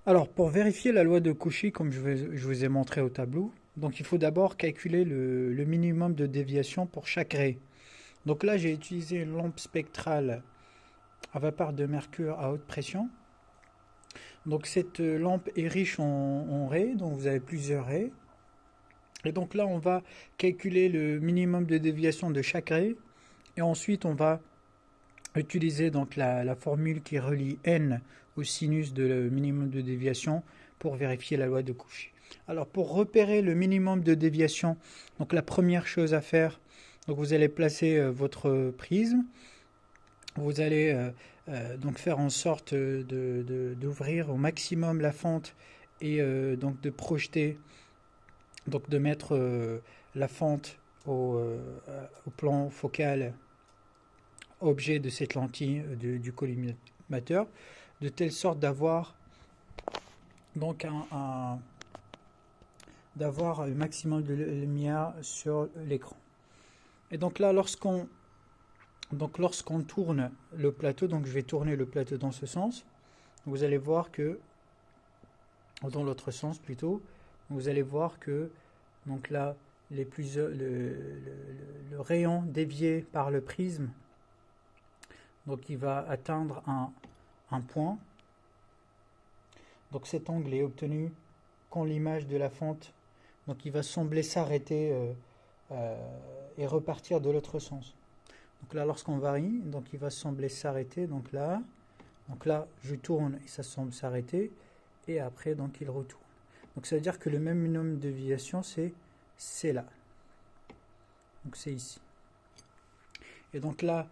Alors, pour vérifier la loi de Cauchy, comme je vous ai montré au tableau, donc il faut d'abord calculer le minimum de déviation pour chaque raie. Donc là, j'ai utilisé une lampe spectrale à vapeur de mercure à haute pression. Donc cette lampe est riche en raies, donc vous avez plusieurs raies. Et donc là, on va calculer le minimum de déviation de chaque raie. Et ensuite, on va utiliser donc la formule qui relie n au sinus de le minimum de déviation pour vérifier la loi de Cauchy. Alors pour repérer le minimum de déviation, donc la première chose à faire, donc vous allez placer votre prisme, vous allez donc faire en sorte d'ouvrir au maximum la fente et donc de projeter, donc de mettre la fente au plan focal objet de cette lentille du collimateur, de telle sorte d'avoir donc d'avoir un maximum de lumière sur l'écran. Et donc là, lorsqu'on tourne le plateau, donc je vais tourner le plateau dans ce sens, vous allez voir que, dans l'autre sens plutôt, vous allez voir que donc là, le rayon dévié par le prisme, donc il va atteindre un point. Donc cet angle est obtenu quand l'image de la fente, donc il va sembler s'arrêter et repartir de l'autre sens. Donc là, lorsqu'on varie, donc il va sembler s'arrêter. Donc là, je tourne et ça semble s'arrêter. Et après, donc il retourne. Donc ça veut dire que le même minimum de déviation, c'est là. Donc c'est ici. Et donc là,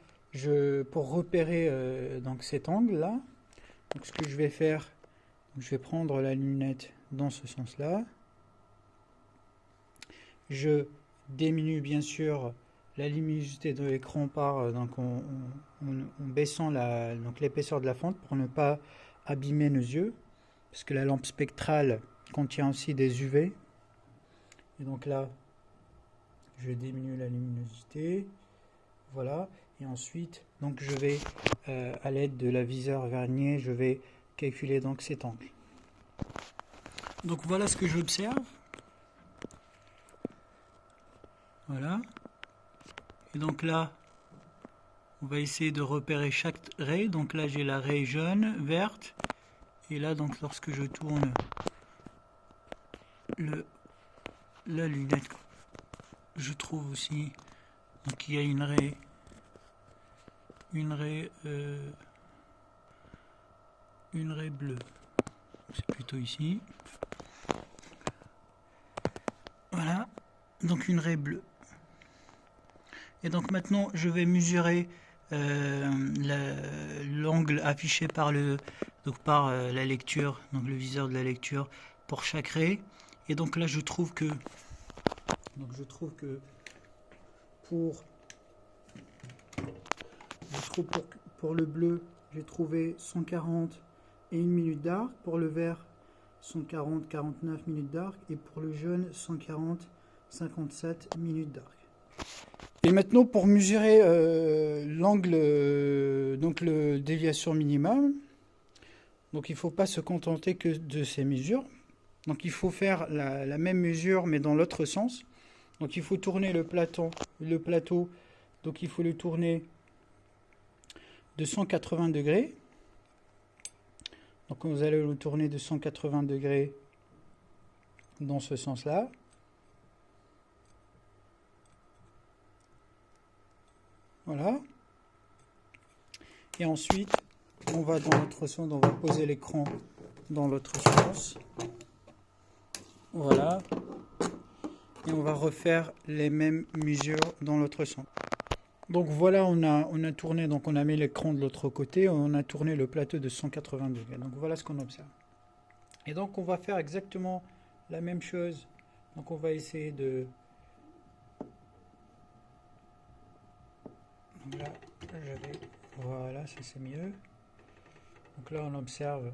pour repérer donc cet angle-là, donc ce que je vais faire, je vais prendre la lunette dans ce sens-là. Je diminue bien sûr la luminosité de l'écran par en baissant l'épaisseur de la fente pour ne pas abîmer nos yeux, parce que la lampe spectrale contient aussi des UV. Et donc là, je diminue la luminosité. Voilà. Et ensuite, donc je vais, à l'aide de la viseur vernier, je vais calculer donc cet angle. Donc voilà ce que j'observe. Voilà. Et donc là, on va essayer de repérer chaque raie. Donc là, j'ai la raie jaune, verte. Et là, donc lorsque je tourne la lunette, je trouve aussi donc il y a une raie bleue. C'est plutôt ici. Voilà. Donc une raie bleue. Et donc maintenant, je vais mesurer l'angle affiché par la lecture, donc le viseur de la lecture pour chaque raie. Et donc là, je trouve que pour le bleu, j'ai trouvé 140 et 1 minute d'arc. Pour le vert, 140, 49 minutes d'arc. Et pour le jaune, 140, 57 minutes d'arc. Et maintenant, pour mesurer l'angle, donc le déviation minimum, donc il ne faut pas se contenter que de ces mesures. Donc il faut faire la même mesure, mais dans l'autre sens. Donc il faut tourner le plateau, donc il faut le tourner de 180 degrés. Donc vous allez le tourner de 180 degrés dans ce sens-là. Voilà. Et ensuite, on va dans l'autre sens, on va poser l'écran dans l'autre sens. Voilà. Et on va refaire les mêmes mesures dans l'autre sens. Donc voilà, on a tourné, donc on a mis l'écran de l'autre côté, on a tourné le plateau de 180 degrés. Donc voilà ce qu'on observe. Et donc on va faire exactement la même chose. Donc on va essayer de... Donc là, voilà, ça c'est mieux. Donc là on observe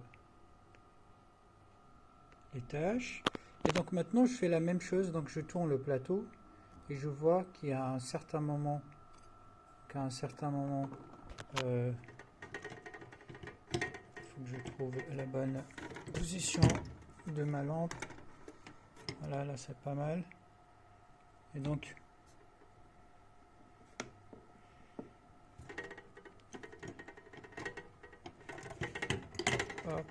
les tâches. Et donc maintenant je fais la même chose, donc je tourne le plateau et je vois qu'il y a un certain moment, il faut faut que je trouve la bonne position de ma lampe. Voilà, là c'est pas mal. Et donc hop.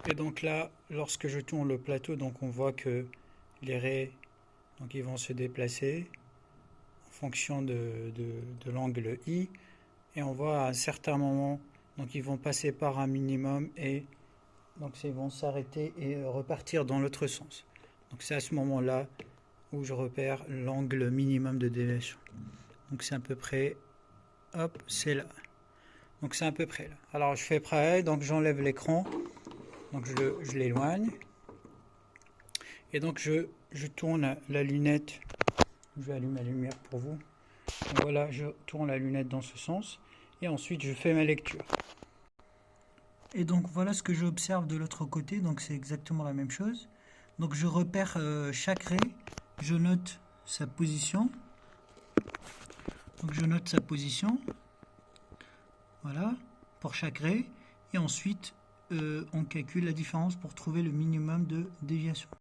Et donc là, lorsque je tourne le plateau, donc on voit que les raies, donc ils vont se déplacer en fonction de l'angle I. Et on voit à un certain moment, donc ils vont passer par un minimum et donc ils vont s'arrêter et repartir dans l'autre sens. Donc c'est à ce moment-là où je repère l'angle minimum de déviation. Donc c'est à peu près, hop, c'est là. Donc c'est à peu près là. Alors je fais pareil, donc j'enlève l'écran, donc je l'éloigne. Et donc je tourne la lunette, je vais allumer la lumière pour vous. Donc voilà, je tourne la lunette dans ce sens et ensuite je fais ma lecture. Et donc voilà ce que j'observe de l'autre côté, donc c'est exactement la même chose. Donc je repère chaque raie, je note sa position. Donc je note sa position, voilà, pour chaque raie. Et ensuite on calcule la différence pour trouver le minimum de déviation.